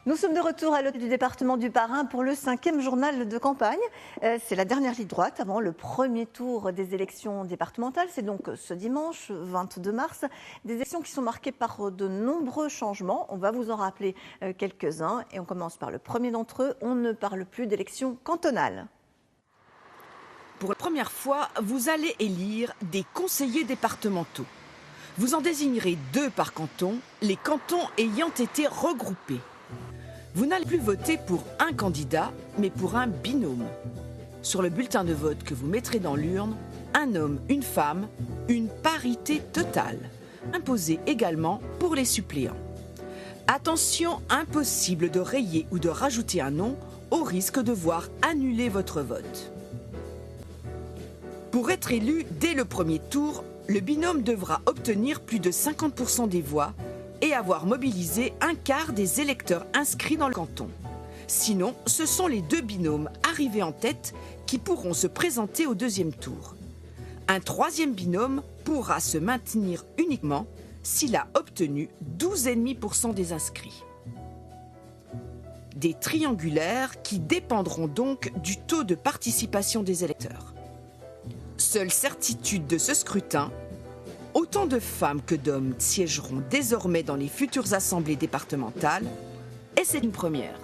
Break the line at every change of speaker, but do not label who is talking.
Nous sommes de retour à l'hôtel du département du Bas-Rhin pour le 5e journal de campagne. C'est la dernière ligne droite avant le premier tour des élections départementales. C'est donc ce dimanche 22 mars. Des élections qui sont marquées par de nombreux changements. On va vous en rappeler quelques-uns. Et on commence par le premier d'entre eux. On ne parle plus d'élections cantonales.
Pour la première fois, vous allez élire des conseillers départementaux. Vous en désignerez 2 par canton, les cantons ayant été regroupés. Vous n'allez plus voter pour un candidat, mais pour un binôme. Sur le bulletin de vote que vous mettrez dans l'urne, un homme, une femme, une parité totale, imposée également pour les suppléants. Attention, impossible de rayer ou de rajouter un nom au risque de voir annuler votre vote. Pour être élu dès le premier tour, le binôme devra obtenir plus de 50% des voix et avoir mobilisé un quart des électeurs inscrits dans le canton. Sinon, ce sont les 2 binômes arrivés en tête qui pourront se présenter au deuxième tour. Un 3e binôme pourra se maintenir uniquement s'il a obtenu 12,5% des inscrits. Des triangulaires qui dépendront donc du taux de participation des électeurs. Seule certitude de ce scrutin, autant de femmes que d'hommes siégeront désormais dans les futures assemblées départementales, et c'est une première.